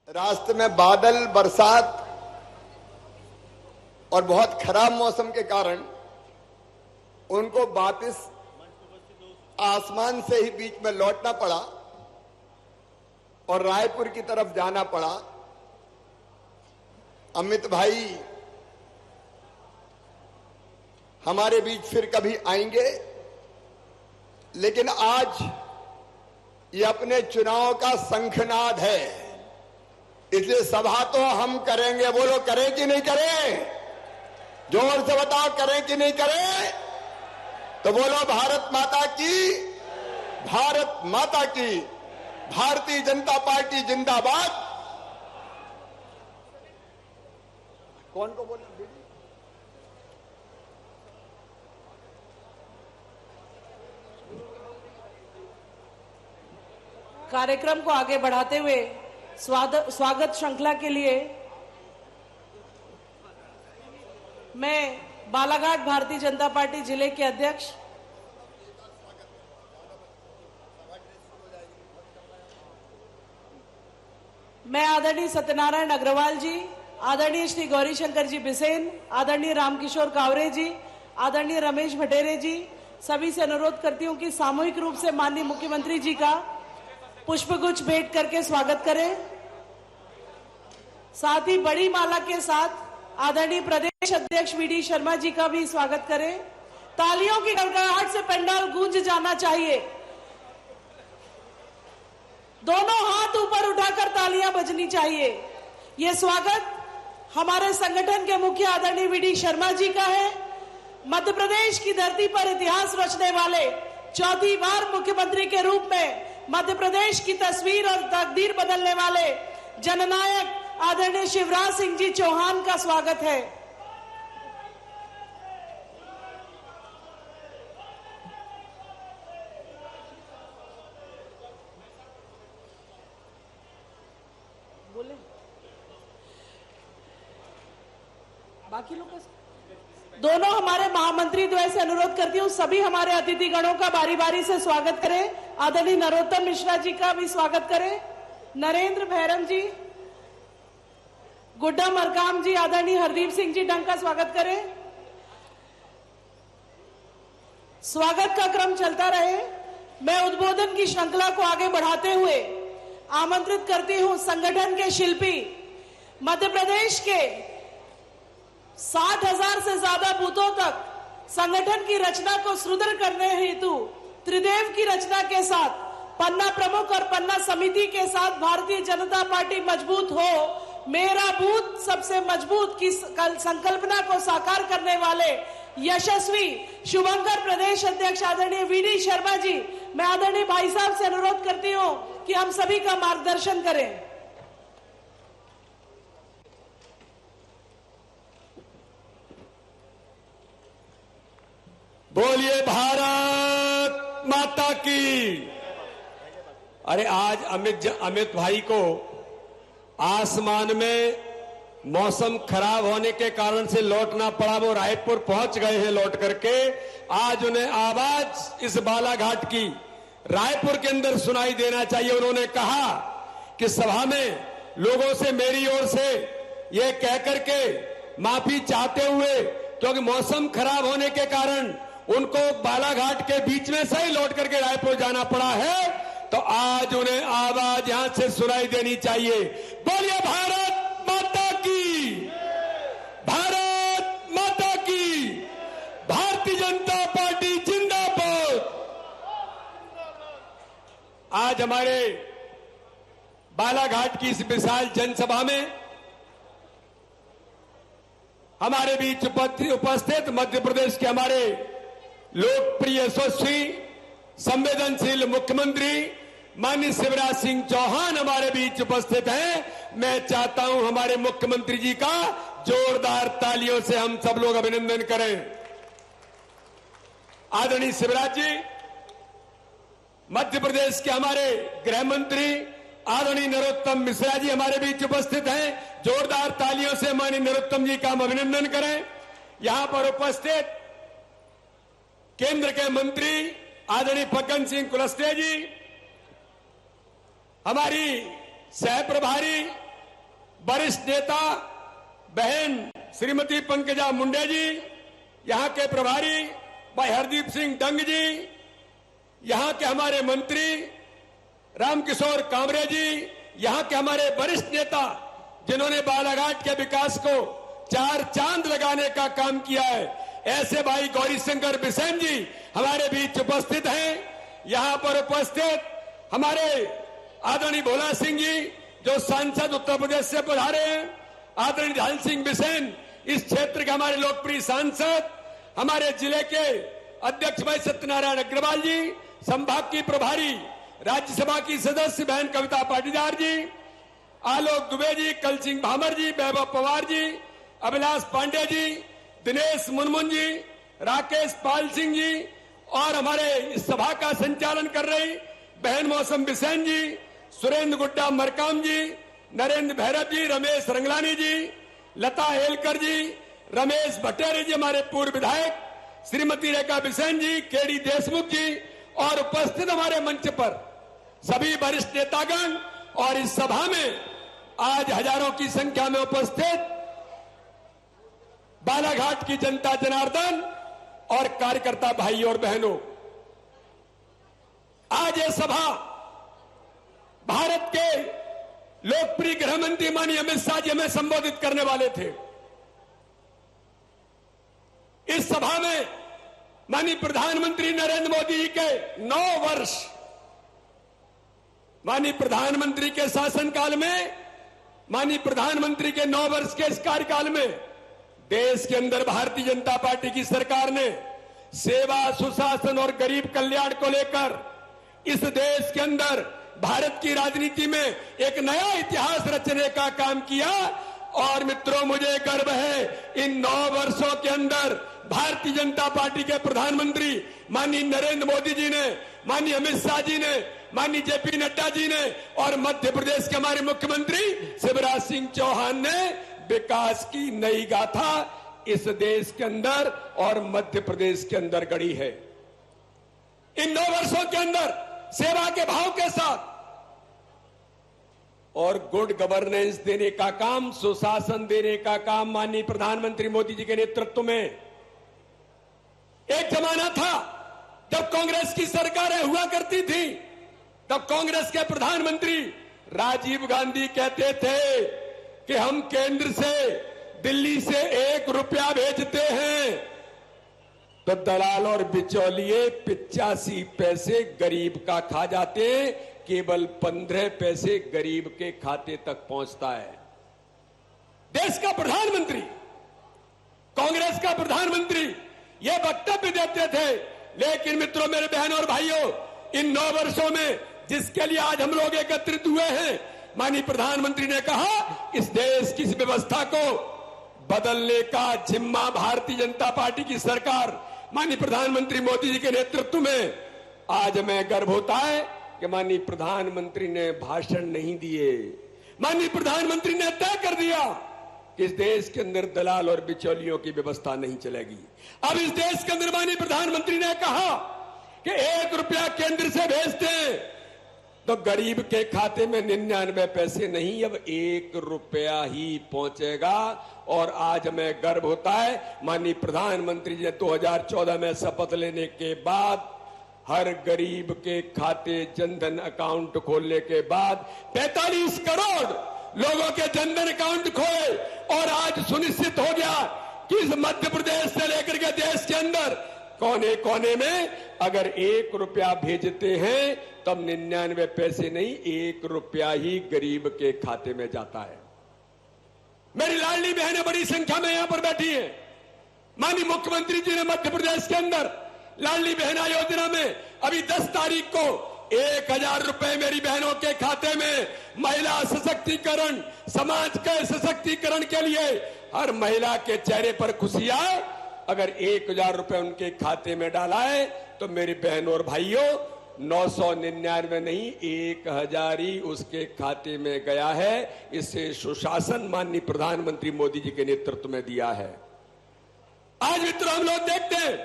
रास्ते में बादल, बरसात और बहुत खराब मौसम के कारण उनको वापस आसमान से ही बीच में लौटना पड़ा और रायपुर की तरफ जाना पड़ा। अमित भाई हमारे बीच फिर कभी आएंगे, लेकिन आज ये अपने चुनाव का शंखनाद है, इसलिए सभा तो हम करेंगे। बोलो, करें कि नहीं करें? जोर से बताओ, करें कि नहीं करें? तो बोलो, भारत माता की, भारत माता की, भारतीय जनता पार्टी जिंदाबाद। कौन को बोल? कार्यक्रम को आगे बढ़ाते हुए स्वागत श्रृंखला के लिए मैं बालाघाट भारतीय जनता पार्टी जिले के अध्यक्ष मैं आदरणीय सत्यनारायण अग्रवाल जी, आदरणीय श्री गौरीशंकर जी बिसेन, आदरणीय रामकिशोर कावरे जी, आदरणीय रमेश भटेरे जी, सभी से अनुरोध करती हूं कि सामूहिक रूप से माननीय मुख्यमंत्री जी का पुष्पगुच्छ भेंट करके स्वागत करें। साथ ही बड़ी माला के साथ आदरणीय प्रदेश अध्यक्ष वीडी शर्मा जी का भी स्वागत करें। तालियों की गड़गड़ाहट से पंडाल गूंज जाना चाहिए। दोनों हाथ ऊपर उठाकर तालियां बजनी चाहिए। ये स्वागत हमारे संगठन के मुख्य आदरणीय वीडी शर्मा जी का है। मध्य प्रदेश की धरती पर इतिहास रचने वाले चौथी बार मुख्यमंत्री के रूप में मध्य प्रदेश की तस्वीर और तकदीर बदलने वाले जननायक आदरणीय शिवराज सिंह जी चौहान का स्वागत है। बोले बाकी लोग दोनों हमारे महामंत्री द्वय से अनुरोध करती हूँ, सभी हमारे अतिथि गणों का बारी बारी से स्वागत करें। आदरणीय नरोत्तम मिश्रा जी का भी स्वागत करें, नरेंद्र भैरम जी, गुड्डा मरकाम जी, आदरणीय हरदीप सिंह जी डंग का स्वागत करें। स्वागत का क्रम चलता रहे। मैं उद्बोधन की श्रृंखला को आगे बढ़ाते हुए आमंत्रित करती हूं संगठन के शिल्पी, मध्य प्रदेश के 60,000 से ज्यादा बूथों तक संगठन की रचना को सुदृढ़ करने हेतु त्रिदेव की रचना के साथ पन्ना प्रमुख और पन्ना समिति के साथ भारतीय जनता पार्टी मजबूत हो, मेरा बूथ सबसे मजबूत की संकल्पना को साकार करने वाले यशस्वी शुभंकर प्रदेश अध्यक्ष आदरणीय वीडी शर्मा जी, मैं आदरणीय भाई साहब से अनुरोध करती हूं कि हम सभी का मार्गदर्शन करें। बोलिए भारत माता की। अरे आज अमित भाई को आसमान में मौसम खराब होने के कारण से लौटना पड़ा। वो रायपुर पहुंच गए हैं लौट करके। आज उन्हें आवाज इस बालाघाट की रायपुर के अंदर सुनाई देना चाहिए। उन्होंने कहा कि सभा में लोगों से मेरी ओर से ये कह करके माफी चाहते हुए, क्योंकि मौसम खराब होने के कारण उनको बालाघाट के बीच में से ही लौट करके रायपुर जाना पड़ा है, तो आज उन्हें आवाज यहां से सुनाई देनी चाहिए। बोलिए भारत माता की, भारत माता की, भारतीय जनता पार्टी जिंदाबाद। आज हमारे बालाघाट की इस विशाल जनसभा में हमारे बीच उपस्थित मध्य प्रदेश के हमारे लोकप्रिय यशस्वी संवेदनशील मुख्यमंत्री माननीय शिवराज सिंह चौहान हमारे बीच उपस्थित हैं। मैं चाहता हूं हमारे मुख्यमंत्री जी का जोरदार तालियों से हम सब लोग अभिनंदन करें। आदरणीय शिवराज जी, मध्य प्रदेश के हमारे गृह मंत्री आदरणीय नरोत्तम मिश्रा जी हमारे बीच उपस्थित हैं। जोरदार तालियों से माननीय नरोत्तम जी का हम अभिनंदन करें। यहां पर उपस्थित केंद्र के मंत्री आदरणीय फग्गन सिंह कुलस्ते जी, हमारी सह प्रभारी वरिष्ठ नेता बहन श्रीमती पंकजा मुंडे जी, यहां के प्रभारी भाई हरदीप सिंह डंग जी, यहां के हमारे मंत्री रामकिशोर कामरे जी, यहां के हमारे वरिष्ठ नेता जिन्होंने बालाघाट के विकास को चार चांद लगाने का काम किया है, ऐसे भाई गौरी शंकर बिसेन जी हमारे बीच उपस्थित हैं। यहां पर उपस्थित हमारे आदरणीय भोला सिंह जी जो सांसद उत्तर प्रदेश से पधारे हैं, आदरणीय ढाल सिंह बिसेन इस क्षेत्र के हमारे लोकप्रिय सांसद, हमारे जिले के अध्यक्ष भाई सत्यनारायण अग्रवाल जी, संभाग की प्रभारी राज्यसभा की सदस्य बहन कविता पाटीदार जी, आलोक दुबे जी, कल सिंह भामर जी, वैभव पवार जी, अभिलाष पांडे जी, दिनेश मुनमुन जी, राकेश पाल सिंह जी और हमारे इस सभा का संचालन कर रही बहन मौसम बिसेन जी, सुरेंद्र गुड्डा मरकाम जी, नरेंद्र भैरव जी, रमेश रंगलानी जी, लता हेलकर जी, रमेश भट्टेरी जी हमारे पूर्व विधायक, श्रीमती रेखा बिसेन जी, केडी देशमुख जी और उपस्थित हमारे मंच पर सभी वरिष्ठ नेतागण और इस सभा में आज हजारों की संख्या में उपस्थित बालाघाट की जनता जनार्दन और कार्यकर्ता भाई और बहनों, आज यह सभा भारत के लोकप्रिय गृह मंत्री माननीय अमित शाह जी हमें संबोधित करने वाले थे। इस सभा में माननीय प्रधानमंत्री नरेंद्र मोदी जी के 9 वर्ष, माननीय प्रधानमंत्री के शासनकाल में, माननीय प्रधानमंत्री के 9 वर्ष के इस कार्यकाल में देश के अंदर भारतीय जनता पार्टी की सरकार ने सेवा, सुशासन और गरीब कल्याण को लेकर इस देश के अंदर भारत की राजनीति में एक नया इतिहास रचने का काम किया। और मित्रों, मुझे गर्व है इन 9 वर्षों के अंदर भारतीय जनता पार्टी के प्रधानमंत्री माननीय नरेंद्र मोदी जी ने, माननीय अमित शाह जी ने, माननीय जेपी नड्डा जी ने और मध्य प्रदेश के हमारे मुख्यमंत्री शिवराज सिंह चौहान ने विकास की नई गाथा इस देश के अंदर और मध्य प्रदेश के अंदर गढ़ी है। इन 9 वर्षों के अंदर सेवा के भाव के साथ और गुड गवर्नेंस देने का काम, सुशासन देने का काम माननीय प्रधानमंत्री मोदी जी के नेतृत्व में। एक जमाना था जब कांग्रेस की सरकारें हुआ करती थी, तब कांग्रेस के प्रधानमंत्री राजीव गांधी कहते थे कि हम केंद्र से, दिल्ली से 1 रुपया भेजते हैं तो दलाल और बिचौलिए 85 पैसे गरीब का खा जाते, केवल 15 पैसे गरीब के खाते तक पहुंचता है। देश का प्रधानमंत्री, कांग्रेस का प्रधानमंत्री ये वक्तव्य देते थे। लेकिन मित्रों, मेरे बहनों और भाइयों, इन 9 वर्षों में जिसके लिए आज हम लोग एकत्रित हुए हैं, माननीय प्रधानमंत्री ने कहा इस देश की व्यवस्था को बदलने का जिम्मा भारतीय जनता पार्टी की सरकार माननीय प्रधानमंत्री मोदी जी के नेतृत्व में। आज हमें गर्व होता है कि माननीय प्रधानमंत्री ने भाषण नहीं दिए, माननीय प्रधानमंत्री ने तय कर दिया कि इस देश के अंदर दलाल और बिचौलियों की व्यवस्था नहीं चलेगी। अब इस देश के अंदर माननीय प्रधानमंत्री ने कहा कि 1 रुपया केंद्र से भेजते हैं तो गरीब के खाते में 99 पैसे नहीं, अब 1 रुपया ही पहुंचेगा। और आज हमें गर्व होता है, माननीय प्रधानमंत्री जी ने 2014 में शपथ लेने के बाद हर गरीब के खाते जनधन अकाउंट खोलने के बाद 45 करोड़ लोगों के जनधन अकाउंट खोले और आज सुनिश्चित हो गया कि इस मध्य प्रदेश से लेकर के देश के अंदर कोने कोने में अगर 1 रुपया भेजते हैं तब 99 पैसे नहीं, 1 रुपया ही गरीब के खाते में जाता है। मेरी लाडली बहनें बड़ी संख्या में यहां पर बैठी हैं। माननीय मुख्यमंत्री जी ने मध्य प्रदेश के अंदर लाडली बहना योजना में अभी 10 तारीख को 1000 रुपए मेरी बहनों के खाते में, महिला सशक्तिकरण, समाज के सशक्तिकरण के लिए हर महिला के चेहरे पर खुशी आए। अगर 1000 रुपए उनके खाते में डाला है तो मेरी बहनों और भाइयों 999 नहीं 1000 ही उसके खाते में गया है। इसे सुशासन माननीय प्रधानमंत्री मोदी जी के नेतृत्व में दिया है। आज मित्रों, हम लोग देखते हैं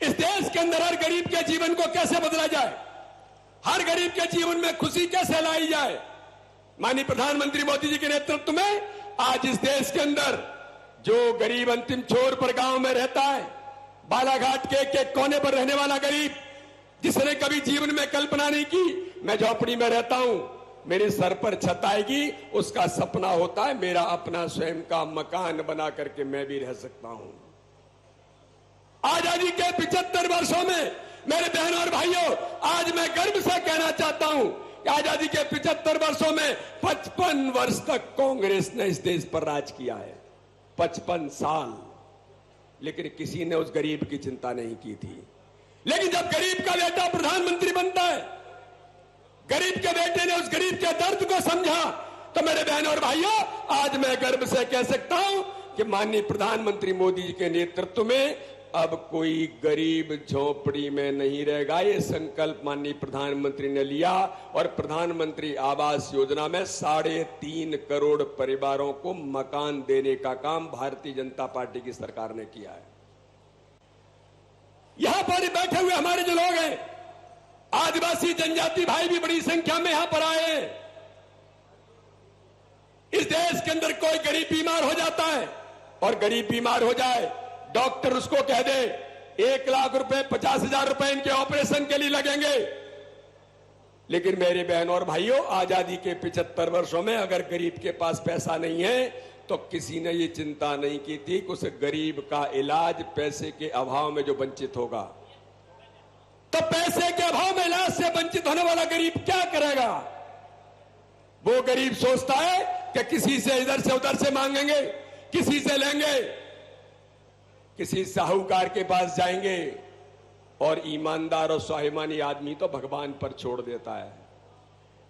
इस देश के अंदर हर गरीब के जीवन को कैसे बदला जाए, हर गरीब के जीवन में खुशी कैसे लाई जाए। माननीय प्रधानमंत्री मोदी जी के नेतृत्व में आज इस देश के अंदर जो गरीब अंतिम छोर पर गांव में रहता है, बालाघाट के एक कोने पर रहने वाला गरीब, जिसने कभी जीवन में कल्पना नहीं की मैं झोपड़ी में रहता हूं, मेरे सर पर छत आएगी, उसका सपना होता है मेरा अपना स्वयं का मकान बना करके मैं भी रह सकता हूं। आजादी के 75 वर्षों में मेरे बहनों और भाइयों, आज मैं गर्व से कहना चाहता हूं कि आजादी के 75 वर्षों में 55 वर्ष तक कांग्रेस ने इस देश पर राज किया है, 55 साल, लेकिन किसी ने उस गरीब की चिंता नहीं की थी। लेकिन जब गरीब का बेटा प्रधानमंत्री बनता है, गरीब के बेटे ने उस गरीब के दर्द को समझा, तो मेरे बहनों और भाइयों, आज मैं गर्व से कह सकता हूं कि माननीय प्रधानमंत्री मोदी जी के नेतृत्व में अब कोई गरीब झोपड़ी में नहीं रहेगा। ये संकल्प माननीय प्रधानमंत्री ने लिया और प्रधानमंत्री आवास योजना में 3.5 करोड़ परिवारों को मकान देने का काम भारतीय जनता पार्टी की सरकार ने किया है। यहां पर बैठे हुए हमारे जो लोग हैं, आदिवासी जनजाति भाई भी बड़ी संख्या में यहां पर आए हैं। इस देश के अंदर कोई गरीब बीमार हो जाता है और गरीब बीमार हो जाए, डॉक्टर उसको कह दे 1 लाख रुपए 50,000 रुपए इनके ऑपरेशन के लिए लगेंगे। लेकिन मेरे बहनों और भाइयों, आजादी के 75 वर्षों में अगर गरीब के पास पैसा नहीं है तो किसी ने ये चिंता नहीं की थी कि उस गरीब का इलाज पैसे के अभाव में जो वंचित होगा, तो पैसे के अभाव में इलाज से वंचित होने वाला गरीब क्या करेगा? वो गरीब सोचता है कि किसी से इधर से उधर से मांगेंगे, किसी से लेंगे, किसी साहूकार के पास जाएंगे, और ईमानदार और स्वाभिमानी आदमी तो भगवान पर छोड़ देता है।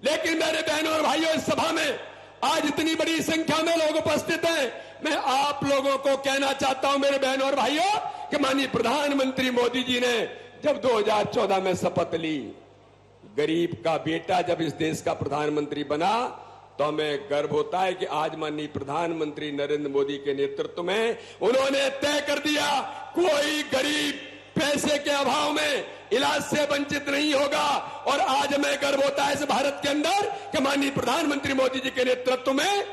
लेकिन मेरे बहनों और भाइयों, इस सभा में आज इतनी बड़ी संख्या में लोग उपस्थित हैं। मैं आप लोगों को कहना चाहता हूं मेरे बहनों और भाइयों कि माननीय प्रधानमंत्री मोदी जी ने जब 2014 में शपथ ली, गरीब का बेटा जब इस देश का प्रधानमंत्री बना, तो हमें गर्व होता है कि आज माननीय प्रधानमंत्री नरेंद्र मोदी के नेतृत्व में उन्होंने तय कर दिया कोई गरीब पैसे के अभाव में इलाज से वंचित नहीं होगा। और आज हमें गर्व होता है इस भारत के अंदर कि माननीय प्रधानमंत्री मोदी जी के नेतृत्व में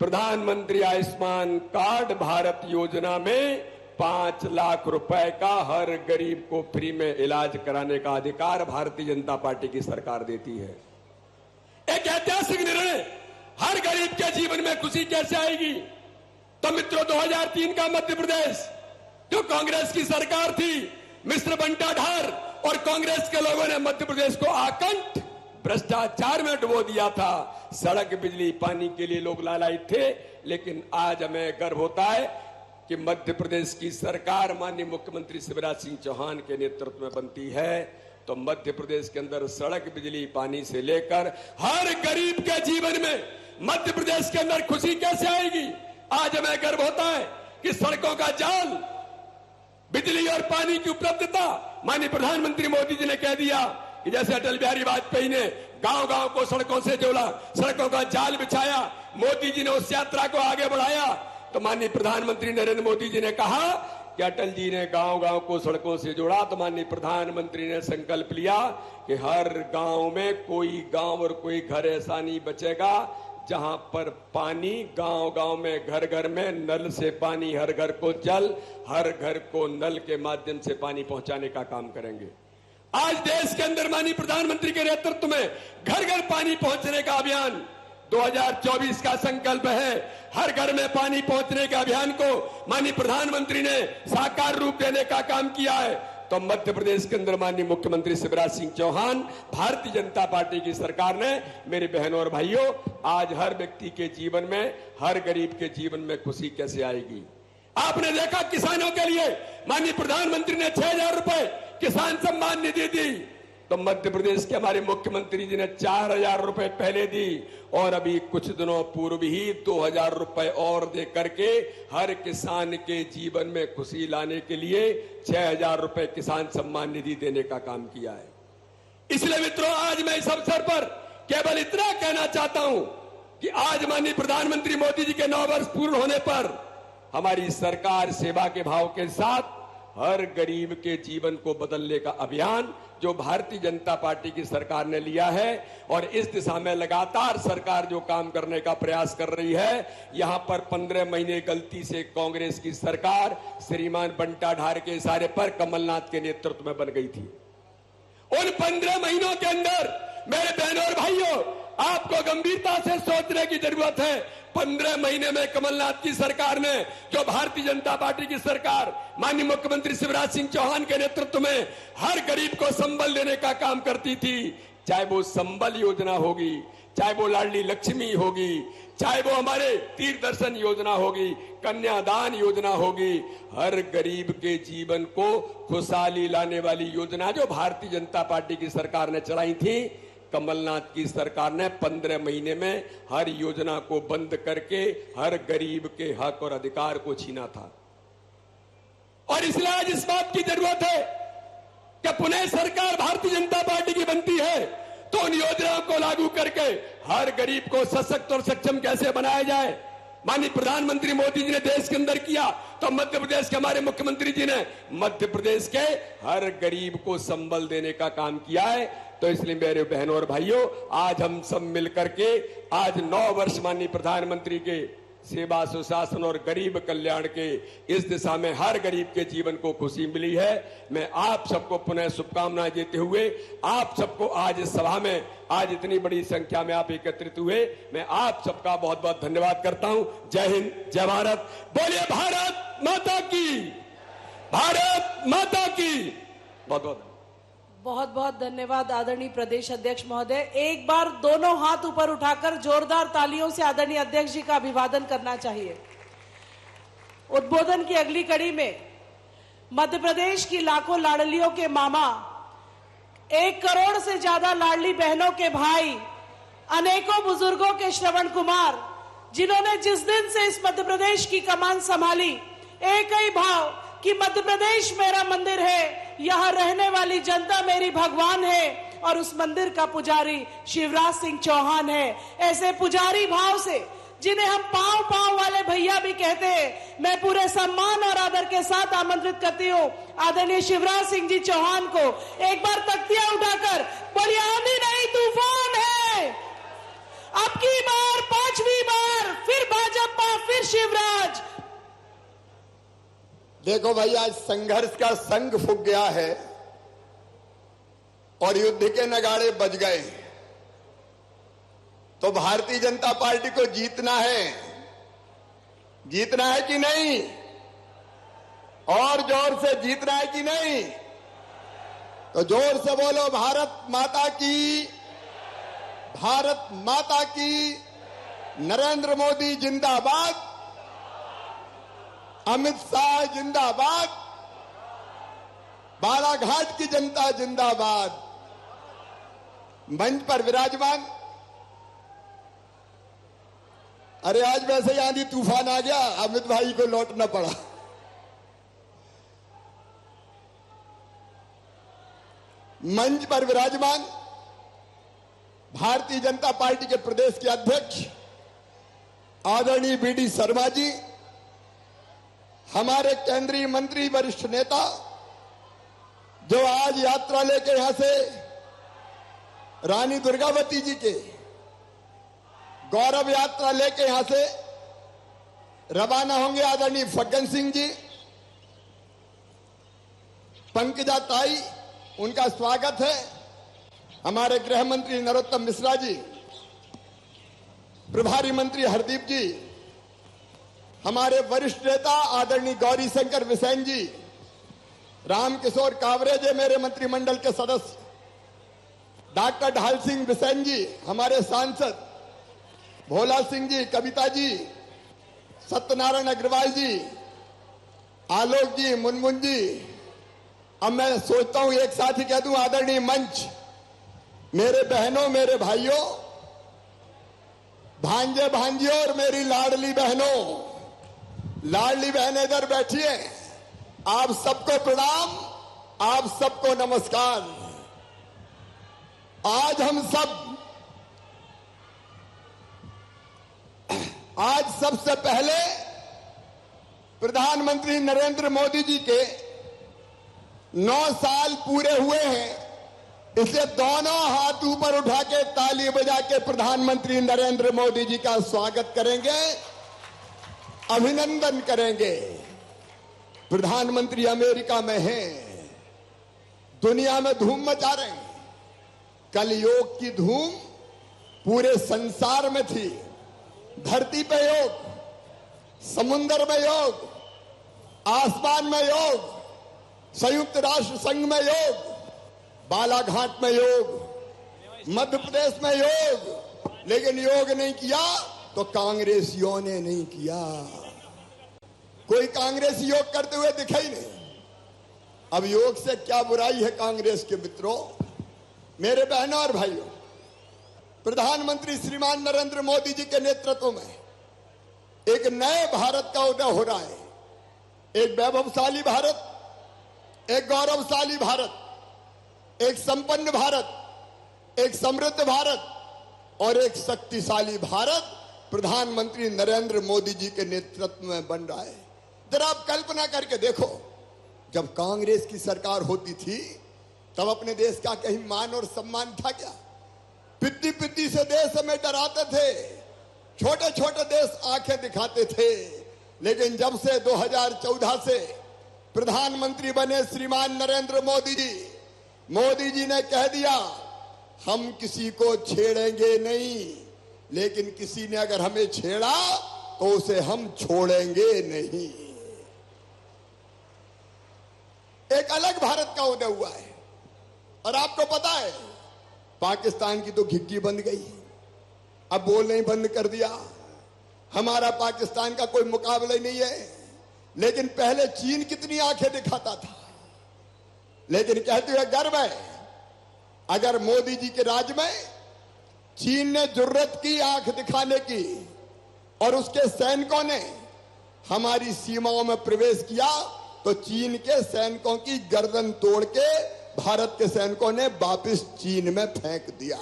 प्रधानमंत्री आयुष्मान कार्ड भारत योजना में 5 लाख रुपए का हर गरीब को फ्री में इलाज कराने का अधिकार भारतीय जनता पार्टी की सरकार देती है। एक ऐतिहासिक निर्णय, हर गरीब के जीवन में खुशी कैसे आएगी? तो मित्रों, 2003 का मध्य प्रदेश जो कांग्रेस की सरकार थी, मिस्र बंटाढार और कांग्रेस के लोगों ने मध्य प्रदेश को आकंठ भ्रष्टाचार में डुबो दिया था। सड़क, बिजली, पानी के लिए लोग लालायित थे। लेकिन आज हमें गर्व होता है कि मध्य प्रदेश की सरकार माननीय मुख्यमंत्री शिवराज सिंह चौहान के नेतृत्व में बनती है, तो मध्य प्रदेश के अंदर सड़क, बिजली, पानी से लेकर हर गरीब के जीवन में मध्य प्रदेश के अंदर खुशी कैसे आएगी? आज हमें गर्व होता है कि सड़कों का जाल, बिजली और पानी की उपलब्धता, माननीय प्रधानमंत्री मोदी जी ने कह दिया कि जैसे अटल बिहारी वाजपेयी ने गांव-गांव को सड़कों से जोड़ा, सड़कों का जाल बिछाया, मोदी जी ने उस यात्रा को आगे बढ़ाया, तो माननीय प्रधानमंत्री नरेंद्र मोदी जी ने कहा कि अटल जी ने गांव-गांव को सड़कों से जोड़ा, तो माननीय प्रधानमंत्री ने संकल्प लिया कि हर गांव में कोई गांव और कोई घर ऐसा नहीं बचेगा जहां पर पानी, गांव-गांव में, घर-घर में नल से पानी, हर घर को जल, हर घर को नल के माध्यम से पानी पहुंचाने का काम करेंगे। आज देश के अंदर माननीय प्रधानमंत्री के नेतृत्व में घर-घर पानी पहुंचने का अभियान 2024 का संकल्प है। हर घर में पानी पहुंचने के अभियान को माननीय प्रधानमंत्री ने साकार रूप देने का काम किया है। तो मध्य प्रदेश के अंदर माननीय मुख्यमंत्री शिवराज सिंह चौहान, भारतीय जनता पार्टी की सरकार ने, मेरे बहनों और भाइयों, आज हर व्यक्ति के जीवन में, हर गरीब के जीवन में खुशी कैसे आएगी? आपने देखा किसानों के लिए माननीय प्रधानमंत्री ने 6,000 रुपए किसान सम्मान निधि दी, तो मध्य प्रदेश के हमारे मुख्यमंत्री जी ने 4,000 रुपए पहले दी और अभी कुछ दिनों पूर्व ही 2,000 रुपए और दे करके हर किसान के जीवन में खुशी लाने के लिए 6,000 रुपए किसान सम्मान निधि देने का काम किया है। इसलिए मित्रों, आज मैं इस अवसर पर केवल इतना कहना चाहता हूं कि आज माननीय प्रधानमंत्री मोदी जी के 9 वर्ष पूर्ण होने पर हमारी सरकार सेवा के भाव के साथ हर गरीब के जीवन को बदलने का अभियान जो भारतीय जनता पार्टी की सरकार ने लिया है और इस दिशा में लगातार सरकार जो काम करने का प्रयास कर रही है। यहां पर 15 महीने गलती से कांग्रेस की सरकार श्रीमान बंटा ढार के इशारे पर कमलनाथ के नेतृत्व में बन गई थी। उन 15 महीनों के अंदर मेरे बहनों और भाइयों, आपको गंभीरता से सोचने की जरूरत है। 15 महीने में कमलनाथ की सरकार ने, जो भारतीय जनता पार्टी की सरकार माननीय मुख्यमंत्री शिवराज सिंह चौहान के नेतृत्व में हर गरीब को संबल देने का काम करती थी, चाहे वो संबल योजना होगी, चाहे वो लाडली लक्ष्मी होगी, चाहे वो हमारे तीर्थ दर्शन योजना होगी, कन्यादान योजना होगी, हर गरीब के जीवन को खुशहाली लाने वाली योजना जो भारतीय जनता पार्टी की सरकार ने चलाई थी, कमलनाथ की सरकार ने 15 महीने में हर योजना को बंद करके हर गरीब के हक और अधिकार को छीना था। और इसलिए आज इस बात की जरूरत है कि पुनः सरकार भारतीय जनता पार्टी की बनती है तो उन योजनाओं को लागू करके हर गरीब को सशक्त और सक्षम कैसे बनाया जाए। माननीय प्रधानमंत्री मोदी जी ने देश के अंदर किया तो मध्य प्रदेश के हमारे मुख्यमंत्री जी ने मध्य प्रदेश के हर गरीब को संबल देने का काम किया है। तो इसलिए मेरे बहनों और भाइयों, आज हम सब मिलकर के आज 9 वर्ष माननीय प्रधानमंत्री के सेवा सुशासन और गरीब कल्याण के इस दिशा में हर गरीब के जीवन को खुशी मिली है। मैं आप सबको पुनः शुभकामनाएं देते हुए आप सबको आज इस सभा में आज इतनी बड़ी संख्या में आप एकत्रित हुए, मैं आप सबका बहुत बहुत धन्यवाद करता हूं। जय हिंद, जय भारत, बोलिए भारत माता की, भारत माता की। बहुत बहुत बहुत धन्यवाद आदरणीय प्रदेश अध्यक्ष महोदय। एक बार दोनों हाथ ऊपर उठाकर जोरदार तालियों से आदरणीय अध्यक्ष जी का अभिवादन करना चाहिए। उद्बोधन की अगली कड़ी में मध्य प्रदेश की लाखों लाडलियों के मामा, 1 करोड़ से ज्यादा लाडली बहनों के भाई, अनेकों बुजुर्गों के श्रवण कुमार, जिन्होंने जिस दिन से इस मध्य प्रदेश की कमान संभाली, एक ही भाव कि मध्य प्रदेश मेरा मंदिर है, यहाँ रहने वाली जनता मेरी भगवान है और उस मंदिर का पुजारी शिवराज सिंह चौहान है। ऐसे पुजारी भाव से जिन्हें हम पांव पांव वाले भैया भी कहते हैं, मैं पूरे सम्मान और आदर के साथ आमंत्रित करती हूँ आदरणीय शिवराज सिंह जी चौहान को। एक बार तख्तियां उठाकर बोलिए, आंधी नहीं तूफान है, अब की बार 5वीं बार फिर भाजपा, फिर शिवराज। देखो भाई, आज संघर्ष का संग फूंक गया है और युद्ध के नगाड़े बज गए। तो भारतीय जनता पार्टी को जीतना है, जीतना है कि नहीं? और जोर से जीतना है कि नहीं? तो जोर से बोलो, भारत माता की, भारत माता की। नरेंद्र मोदी जिंदाबाद, अमित शाह जिंदाबाद, बालाघाट की जनता जिंदाबाद। मंच पर विराजमान, अरे आज वैसे ही आंधी तूफान आ गया, अमित भाई को लौटना पड़ा। मंच पर विराजमान भारतीय जनता पार्टी के प्रदेश के अध्यक्ष आदरणीय बीडी शर्मा जी, हमारे केंद्रीय मंत्री वरिष्ठ नेता जो आज यात्रा लेके यहां से रानी दुर्गावती जी के गौरव यात्रा लेके यहां से रवाना होंगे, आदरणीय फग्गन सिंह जी, पंकजा ताई, उनका स्वागत है। हमारे गृह मंत्री नरोत्तम मिश्रा जी, प्रभारी मंत्री हरदीप जी, हमारे वरिष्ठ नेता आदरणीय गौरी शंकर बिसेन जी, रामकिशोर कावरे जी मेरे मंत्रिमंडल के सदस्य, डॉक्टर ढाल सिंह बिसेन जी हमारे सांसद, भोला सिंह जी, कविता जी, सत्यनारायण अग्रवाल जी, आलोक जी, मुनमुन जी। अब मैं सोचता हूं एक साथ ही कह दूं, आदरणीय मंच, मेरे बहनों, मेरे भाइयों, भांजे भांजियों और मेरी लाडली बहनों, लाडली बहनें इधर बैठिए, आप सबको प्रणाम, आप सबको नमस्कार। आज सबसे पहले प्रधानमंत्री नरेंद्र मोदी जी के 9 साल पूरे हुए हैं, इसलिए दोनों हाथ ऊपर उठा के ताली बजा के प्रधानमंत्री नरेंद्र मोदी जी का स्वागत करेंगे, अभिनंदन करेंगे। प्रधानमंत्री अमेरिका में हैं, दुनिया में धूम मचा रहे हैं। कल योग की धूम पूरे संसार में थी। धरती पे योग, समुद्र में योग, आसमान में योग, संयुक्त राष्ट्र संघ में योग, बालाघाट में योग, मध्य प्रदेश में योग, लेकिन योग नहीं किया तो कांग्रेसियों ने नहीं किया। कोई कांग्रेसी योग करते हुए दिखा ही नहीं। अब योग से क्या बुराई है कांग्रेस के मित्रों, मेरे बहनों और भाइयों। प्रधानमंत्री श्रीमान नरेंद्र मोदी जी के नेतृत्व में एक नए भारत का उदय हो रहा है। एक वैभवशाली भारत, एक गौरवशाली भारत, एक संपन्न भारत, एक समृद्ध भारत और एक शक्तिशाली भारत प्रधानमंत्री नरेंद्र मोदी जी के नेतृत्व में बन रहा है। जरा आप कल्पना करके देखो, जब कांग्रेस की सरकार होती थी तब अपने देश का कहीं मान और सम्मान था क्या? पिद्दी पिद्दी से देश हमें डराते थे, छोटे छोटे देश आंखें दिखाते थे। लेकिन जब से 2014 से प्रधानमंत्री बने श्रीमान नरेंद्र मोदी जी ने कह दिया, हम किसी को छेड़ेंगे नहीं, लेकिन किसी ने अगर हमें छेड़ा तो उसे हम छोड़ेंगे नहीं। एक अलग भारत का उदय हुआ है। और आपको पता है, पाकिस्तान की तो घिग्गी बंद गई, अब बोलना ही बंद कर दिया। हमारा पाकिस्तान का कोई मुकाबला ही नहीं है। लेकिन पहले चीन कितनी आंखें दिखाता था, लेकिन कहते हुए गर्व है, अगर मोदी जी के राज में चीन ने जुर्रत की आंख दिखाने की और उसके सैनिकों ने हमारी सीमाओं में प्रवेश किया तो चीन के सैनिकों की गर्दन तोड़ के भारत के सैनिकों ने वापस चीन में फेंक दिया।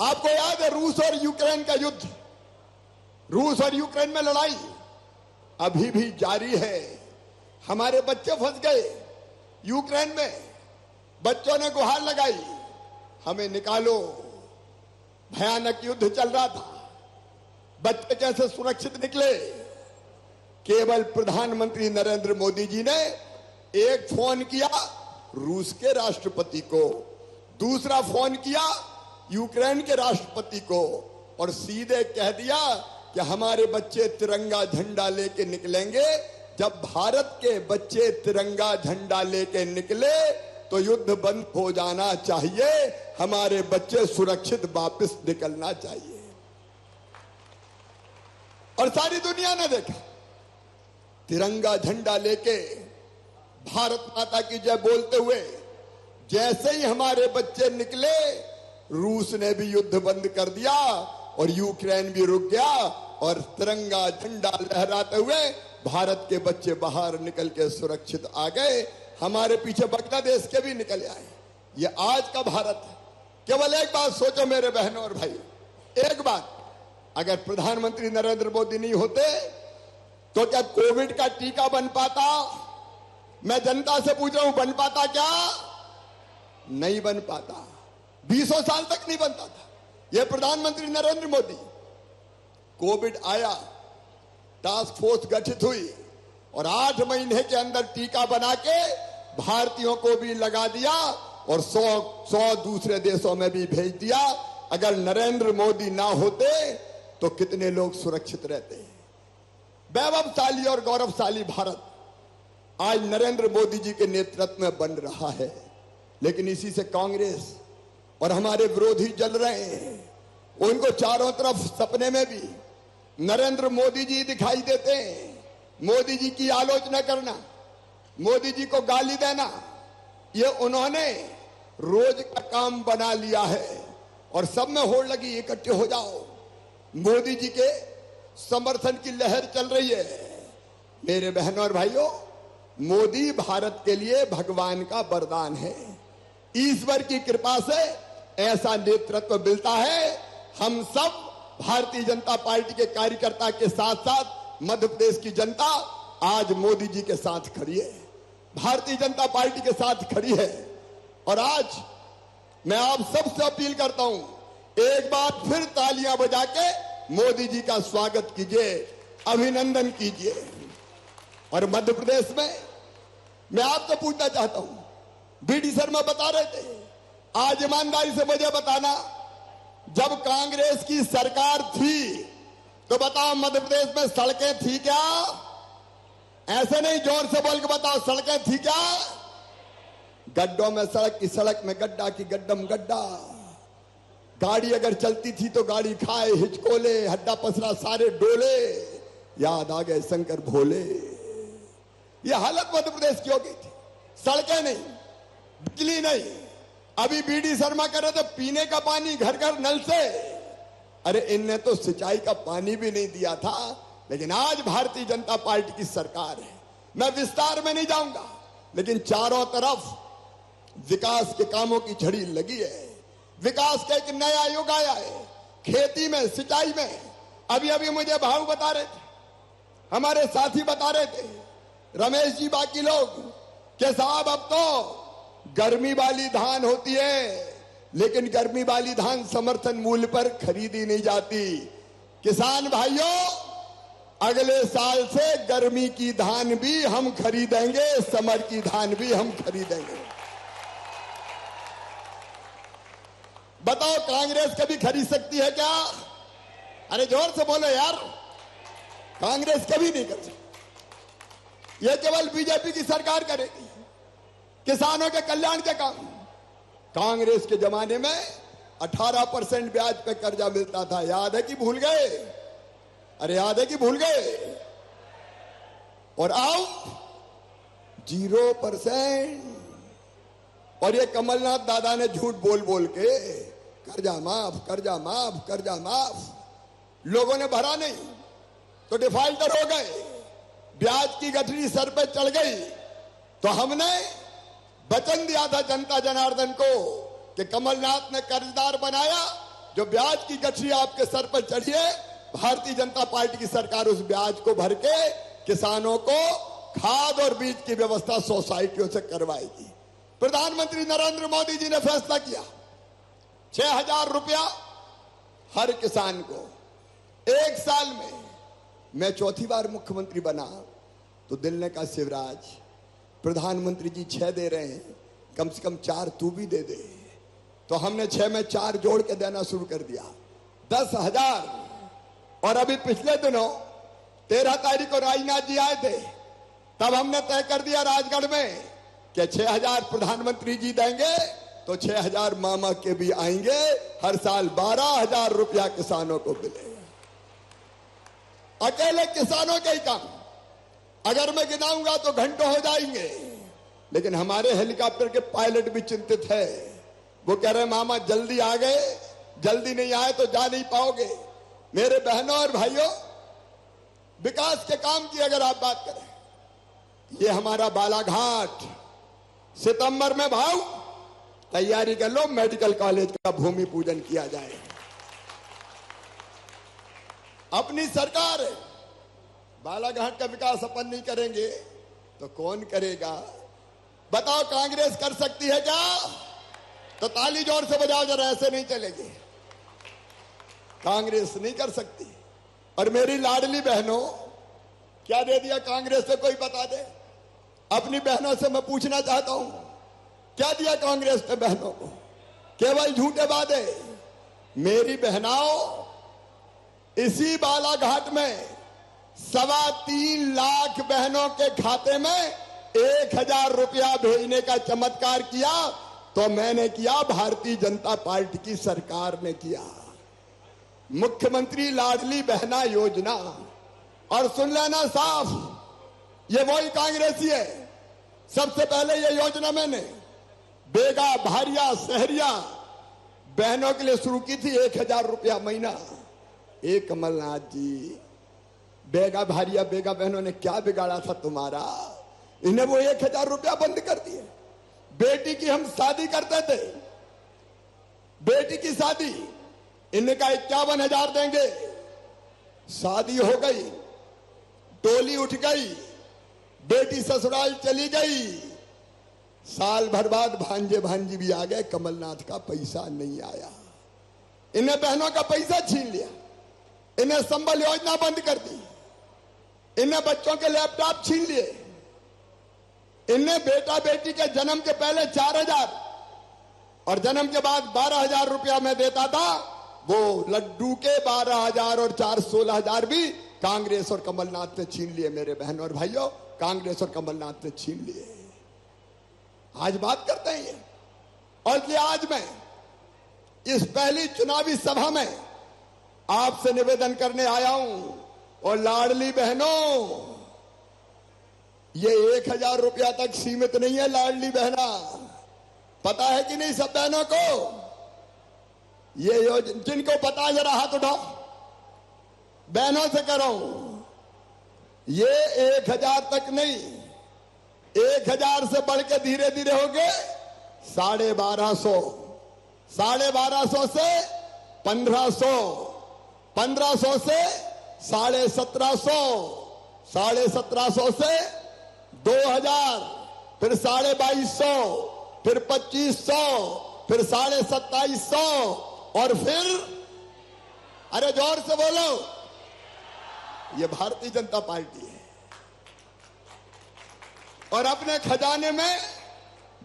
आपको याद है रूस और यूक्रेन का युद्ध, रूस और यूक्रेन में लड़ाई अभी भी जारी है। हमारे बच्चे फंस गए यूक्रेन में, बच्चों ने गुहार लगाई, हमें निकालो। भयानक युद्ध चल रहा था, बच्चे कैसे सुरक्षित निकले? केवल प्रधानमंत्री नरेंद्र मोदी जी ने एक फोन किया रूस के राष्ट्रपति को, दूसरा फोन किया यूक्रेन के राष्ट्रपति को और सीधे कह दिया कि हमारे बच्चे तिरंगा झंडा लेके निकलेंगे। जब भारत के बच्चे तिरंगा झंडा लेके निकले तो युद्ध बंद हो जाना चाहिए, हमारे बच्चे सुरक्षित वापस निकलना चाहिए। और सारी दुनिया ने देखा, तिरंगा झंडा लेके भारत माता की जय बोलते हुए जैसे ही हमारे बच्चे निकले, रूस ने भी युद्ध बंद कर दिया और यूक्रेन भी रुक गया और तिरंगा झंडा लहराते हुए भारत के बच्चे बाहर निकल के सुरक्षित आ गए। हमारे पीछे बांग्लादेश के भी निकल आए। ये आज का भारत है। केवल एक बात सोचो मेरे बहनों और भाई, एक बात, अगर प्रधानमंत्री नरेंद्र मोदी नहीं होते तो क्या कोविड का टीका बन पाता? मैं जनता से पूछ रहा हूं, बन पाता क्या? नहीं बन पाता। 20 साल तक नहीं बनता था। यह प्रधानमंत्री नरेंद्र मोदी, कोविड आया, टास्क फोर्स गठित हुई और 8 महीने के अंदर टीका बना के भारतीयों को भी लगा दिया और 100 दूसरे देशों में भी भेज दिया। अगर नरेंद्र मोदी ना होते तो कितने लोग सुरक्षित रहते हैं। वैभवशाली और गौरवशाली भारत आज नरेंद्र मोदी जी के नेतृत्व में बन रहा है। लेकिन इसी से कांग्रेस और हमारे विरोधी जल रहे हैं। उनको चारों तरफ सपने में भी नरेंद्र मोदी जी दिखाई देते हैं। मोदी जी की आलोचना करना, मोदी जी को गाली देना, ये उन्होंने रोज का काम बना लिया है। और सब में होड़ लगी, इकट्ठे हो जाओ, मोदी जी के समर्थन की लहर चल रही है। मेरे बहनों और भाइयों, मोदी भारत के लिए भगवान का वरदान है। ईश्वर की कृपा से ऐसा नेतृत्व मिलता है। हम सब भारतीय जनता पार्टी के कार्यकर्ता के साथ साथ मध्य प्रदेश की जनता आज मोदी जी के साथ खड़ी है। भारतीय जनता पार्टी के साथ खड़ी है। और आज मैं आप सबसे अपील करता हूं, एक बार फिर तालियां बजा के मोदी जी का स्वागत कीजिए, अभिनंदन कीजिए। और मध्य प्रदेश में मैं आपसे पूछना चाहता हूं, बीडी शर्मा बता रहे थे, आज ईमानदारी से मुझे बताना, जब कांग्रेस की सरकार थी तो बताओ मध्य प्रदेश में सड़कें थी क्या? ऐसे नहीं, जोर से बोल के बताओ, सड़कें थी क्या? गड्ढों में सड़क की सड़क में गड्ढा की गड्ढम गड्ढा। गाड़ी अगर चलती थी तो गाड़ी खाए हिचकोले, हड्डा पसरा सारे डोले, याद आ गए शंकर भोले। यह हालत मध्य प्रदेश की हो गई थी। सड़कें नहीं, बिजली नहीं। अभी बीडी शर्मा कर रहे थे पीने का पानी घर घर नल से। अरे इनने तो सिंचाई का पानी भी नहीं दिया था। लेकिन आज भारतीय जनता पार्टी की सरकार है। मैं विस्तार में नहीं जाऊंगा, लेकिन चारों तरफ विकास के कामों की झड़ी लगी है। विकास का एक नया युग आया है, खेती में, सिंचाई में। अभी अभी मुझे भाव बता रहे थे, हमारे साथी बता रहे थे, रमेश जी बाकी लोग, कि साहब अब तो गर्मी वाली धान होती है, लेकिन गर्मी वाली धान समर्थन मूल्य पर खरीदी नहीं जाती। किसान भाइयों, अगले साल से गर्मी की धान भी हम खरीदेंगे, समर की धान भी हम खरीदेंगे। बताओ कांग्रेस कभी खरीद सकती है क्या? अरे जोर से बोलो यार, कांग्रेस कभी नहीं कर सकती। यह केवल बीजेपी की सरकार करेगी किसानों के कल्याण के काम। कांग्रेस के जमाने में 18% ब्याज पे कर्जा मिलता था, याद है कि भूल गए? अरे याद है कि भूल गए? और आओ 0%। और ये कमलनाथ दादा ने झूठ बोल बोल के कर्जा माफ, कर्जा माफ, कर्जा माफ। लोगों ने भरा नहीं तो डिफॉल्टर हो गए, ब्याज की गठरी सर पे चढ़ गई। तो हमने वचन दिया था जनता जनार्दन को कि कमलनाथ ने कर्जदार बनाया, जो ब्याज की गठरी आपके सर पर चढ़ी है, भारतीय जनता पार्टी की सरकार उस ब्याज को भर के किसानों को खाद और बीज की व्यवस्था सोसाइटियों से करवाएगी। प्रधानमंत्री नरेंद्र मोदी जी ने फैसला किया 6,000 रुपया हर किसान को एक साल में। मैं चौथी बार मुख्यमंत्री बना तो दिल ने कहा, शिवराज प्रधानमंत्री जी 6 दे रहे हैं, कम से कम 4 तू भी दे दे। तो हमने 6 में 4 जोड़ के देना शुरू कर दिया, 10,000। और अभी पिछले दिनों 13 तारीख को राजनाथ जी आए थे, तब हमने तय कर दिया राजगढ़ में कि 6,000 प्रधानमंत्री जी देंगे तो 6,000 मामा के भी आएंगे। हर साल 12,000 रुपया किसानों को मिलेगा। अकेले किसानों के ही काम अगर मैं गिनाऊंगा तो घंटों हो जाएंगे। लेकिन हमारे हेलीकॉप्टर के पायलट भी चिंतित है। वो कह रहे मामा जल्दी आ गए, जल्दी नहीं आए तो जा नहीं पाओगे। मेरे बहनों और भाइयों, विकास के काम की अगर आप बात करें, ये हमारा बालाघाट, सितंबर में भाव तैयारी कर लो, मेडिकल कॉलेज का भूमि पूजन किया जाए। अपनी सरकार है, बालाघाट का विकास अपन नहीं करेंगे तो कौन करेगा? बताओ कांग्रेस कर सकती है क्या? तो ताली जोर से बजाओ जरा, ऐसे नहीं चलेगी। कांग्रेस नहीं कर सकती। और मेरी लाडली बहनों, क्या दे दिया कांग्रेस से कोई बता दे? अपनी बहनों से मैं पूछना चाहता हूं, क्या दिया कांग्रेस ने बहनों को? केवल झूठे वादे। मेरी बहनाओं, इसी बालाघाट में 3.25 लाख बहनों के खाते में 1,000 रुपया भेजने का चमत्कार किया तो मैंने किया, भारतीय जनता पार्टी की सरकार ने किया। मुख्यमंत्री लाडली बहना योजना। और सुन लेना साफ, ये वही कांग्रेसी है। सबसे पहले ये योजना मैंने बेगा, भारिया, सहरिया बहनों के लिए शुरू की थी, 1,000 रुपया महीना। एक कमलनाथ जी, बेगा भारिया बेगा बहनों ने क्या बिगाड़ा था तुम्हारा? इन्हें वो 1,000 रुपया बंद कर दिए। बेटी की हम शादी करते थे, बेटी की शादी इन्हें कहा 51,000 देंगे। शादी हो गई, टोली उठ गई, बेटी ससुराल चली गई, साल भर बाद भांजे भांजी भी आ गए, कमलनाथ का पैसा नहीं आया। इन्हें बहनों का पैसा छीन लिया, इन्हें संबल योजना बंद कर दी, इन्हें बच्चों के लैपटॉप छीन लिए, इन्हें बेटा बेटी के जन्म के पहले 4,000 और जन्म के बाद 12,000 रुपया में देता था, वो लड्डू के 12,000 और 4 16,000 भी कांग्रेस और कमलनाथ ने छीन लिए। मेरे बहनों और भाइयों, कांग्रेस और कमलनाथ ने छीन लिए। आज बात करते हैं ये, और इसलिए आज मैं इस पहली चुनावी सभा में आपसे निवेदन करने आया हूं, और लाडली बहनों, ये 1,000 रुपया तक सीमित नहीं है। लाडली बहना, पता है कि नहीं सब बहनों को? ये योजना, जिनको पता है जरा हाथ उठाओ, बहनों से कह रहा हूं, ये 1,000 तक नहीं, 1,000 से बढ़ के धीरे धीरे हो गए 1,250, 1,250 से 1,500, 1,500 से 1,750, 1,750 से 2,000, फिर 2,250, फिर 2,500, फिर 2,2700, और फिर, अरे जोर से बोलो, ये भारतीय जनता पार्टी है। और अपने खजाने में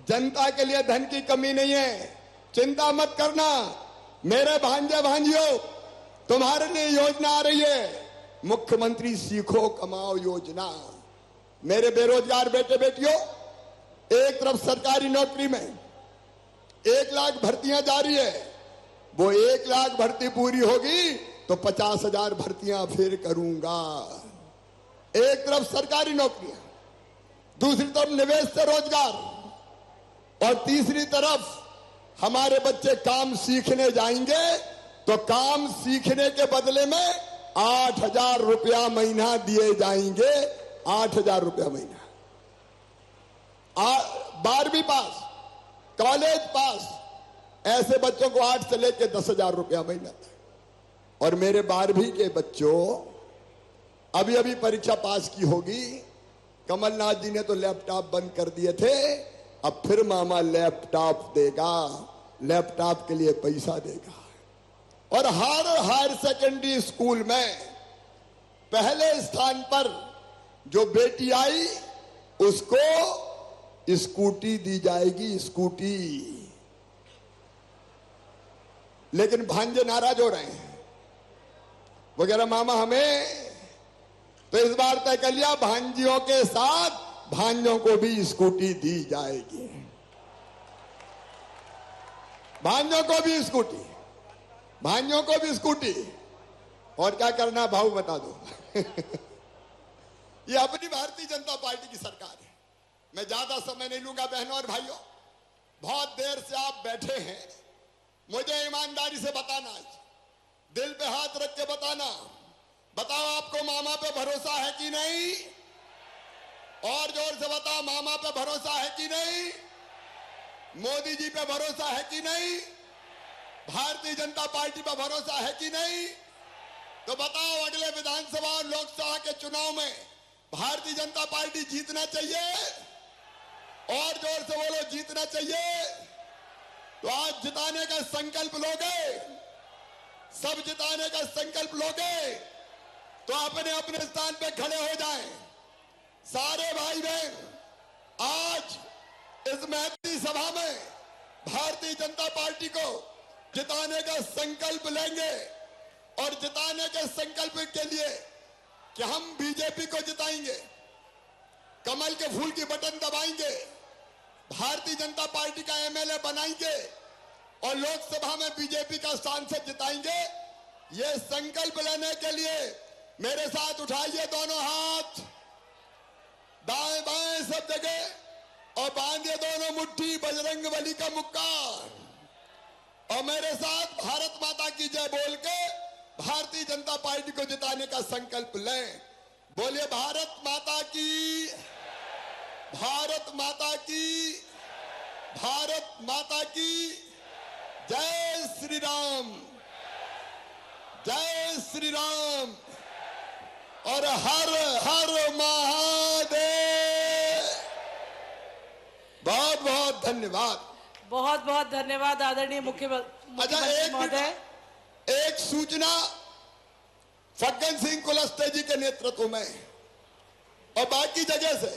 जनता के लिए धन की कमी नहीं है। चिंता मत करना मेरे भांजे भांजियों, तुम्हारे लिए योजना आ रही है, मुख्यमंत्री सीखो कमाओ योजना। मेरे बेरोजगार बेटे बेटियों, एक तरफ सरकारी नौकरी में 1 लाख भर्तियां जारी है, वो 1 लाख भर्ती पूरी होगी तो 50,000 भर्तियां फिर करूंगा। एक तरफ सरकारी नौकरियां, दूसरी तरफ निवेश से रोजगार, और तीसरी तरफ हमारे बच्चे काम सीखने जाएंगे तो काम सीखने के बदले में 8,000 रुपया महीना दिए जाएंगे। 8,000 रुपया महीना। 12वीं पास, कॉलेज पास, ऐसे बच्चों को 8 से लेकर 10,000 रुपया महीना। और मेरे 12वीं के बच्चों, अभी अभी परीक्षा पास की होगी, कमलनाथ जी ने तो लैपटॉप बंद कर दिए थे, अब फिर मामा लैपटॉप देगा, लैपटॉप के लिए पैसा देगा। और हर हायर सेकेंडरी स्कूल में पहले स्थान पर जो बेटी आई उसको स्कूटी दी जाएगी, स्कूटी। लेकिन भांजे नाराज हो रहे हैं, वो कह रहा मामा हमें, तो इस बार तय कर लिया भांजियों के साथ भांजों को भी स्कूटी दी जाएगी। भांजों को भी स्कूटी, भांजों को भी स्कूटी। और क्या करना भाऊ बता दो। ये अपनी भारतीय जनता पार्टी की सरकार है। मैं ज्यादा समय नहीं लूंगा बहनों और भाइयों, बहुत देर से आप बैठे हैं, मुझे ईमानदारी से बताना, दिल पे हाथ रख के बताना, बताओ आपको मामा पे भरोसा है कि नहीं? और जोर से बताओ, मामा पे भरोसा है कि नहीं? मोदी जी पे भरोसा है कि नहीं? भारतीय जनता पार्टी पे भरोसा है कि नहीं? तो बताओ, अगले विधानसभा और लोकसभा के चुनाव में भारतीय जनता पार्टी जीतना चाहिए? और जोर से बोलो, जीतना चाहिए। तो आज जिताने का संकल्प लोगे, सब जिताने का संकल्प लोगे, तो अपने अपने स्थान पे खड़े हो जाएं। सारे भाई बहन आज इस महती सभा में भारतीय जनता पार्टी को जिताने का संकल्प लेंगे, और जिताने के संकल्प के लिए कि हम बीजेपी को जिताएंगे, कमल के फूल की बटन दबाएंगे, भारतीय जनता पार्टी का एमएलए बनाएंगे, और लोकसभा में बीजेपी का सांसद जिताएंगे। ये संकल्प लेने के लिए मेरे साथ उठाइए दोनों हाथ, दाएं बाएं सब जगह, और बांधिए दोनों मुट्ठी बजरंगबली का मुक्का, और मेरे साथ भारत माता की जय बोल के भारतीय जनता पार्टी को जिताने का संकल्प लें। बोलिए भारत माता की, भारत माता की, भारत माता की जय श्री राम, जय श्री राम, और हर हर महादेव। धन्यवाद। बहुत बहुत धन्यवाद आदरणीय मुख्यमंत्री महोदय। एक सूचना फग्गन सिंह कुलस्ते जी के नेतृत्व में और बाकी जगह से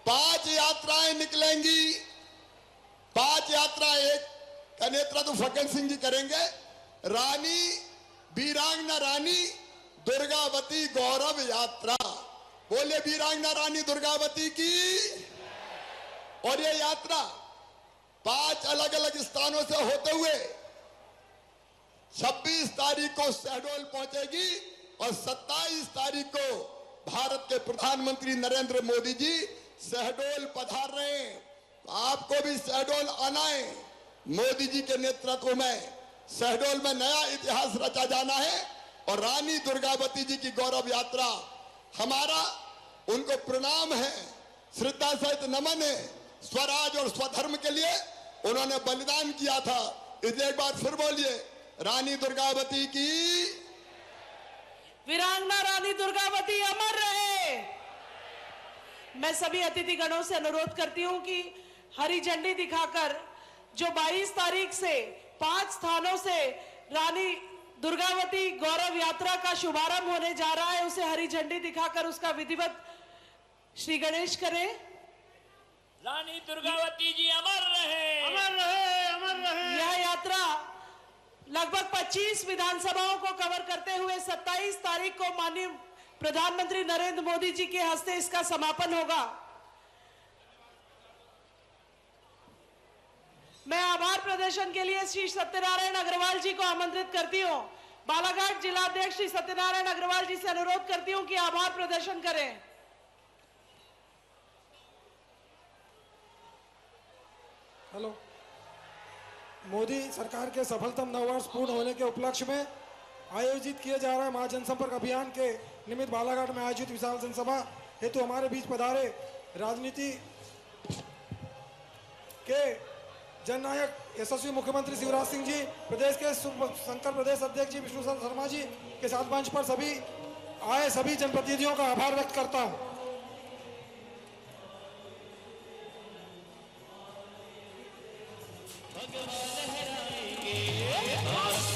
5 यात्राएं निकलेंगी। 5 यात्राएं, एक का नेतृत्व फग्गन सिंह जी करेंगे। रानी वीरांगना रानी दुर्गावती गौरव यात्रा, बोले वीरांगना रानी दुर्गावती की। और ये यात्रा 5 अलग अलग स्थानों से होते हुए 26 तारीख को शहडोल पहुंचेगी और 27 तारीख को भारत के प्रधानमंत्री नरेंद्र मोदी जी शहडोल पधार रहे हैं। तो आपको भी शहडोल आना है। मोदी जी के नेतृत्व में शहडोल में नया इतिहास रचा जाना है और रानी दुर्गावती जी की गौरव यात्रा हमारा उनको प्रणाम है, श्रद्धा सहित नमन है। स्वराज और स्वधर्म के लिए उन्होंने बलिदान किया था। इसलिए एक बार फिर बोलिए, रानी दुर्गावती की। वीरांगना रानी दुर्गावती अमर रहे। मैं सभी अतिथि गणों से अनुरोध करती हूं कि हरी झंडी दिखाकर जो 22 तारीख से 5 स्थानों से रानी दुर्गावती गौरव यात्रा का शुभारंभ होने जा रहा है, उसे हरी झंडी दिखाकर उसका विधिवत श्री गणेश करें। रानी दुर्गावती जी अमर रहे, अमर रहे, अमर रहे। यह यात्रा लगभग 25 विधानसभाओं को कवर करते हुए 27 तारीख को माननीय प्रधानमंत्री नरेंद्र मोदी जी के हस्ते इसका समापन होगा। मैं आभार प्रदर्शन के लिए श्री सत्यनारायण अग्रवाल जी को आमंत्रित करती हूं। बालाघाट जिलाध्यक्ष श्री सत्यनारायण अग्रवाल जी से अनुरोध करती हूं कि आभार प्रदर्शन करें। हेलो। मोदी सरकार के सफलतम 9 वर्ष पूर्ण होने के उपलक्ष्य में आयोजित किए जा रहे महाजनसंपर्क अभियान के निमित्त बालाघाट में आयोजित विशाल जनसभा हेतु हमारे बीच पधारे राजनीति के जननायक यशस्वी मुख्यमंत्री शिवराज सिंह जी, प्रदेश के शंकर प्रदेश अध्यक्ष जी विष्णु शर्मा जी के साथ मंच पर सभी आए सभी जनप्रतिनिधियों का आभार व्यक्त करता हूं। भगवान लहराएंगे, भारत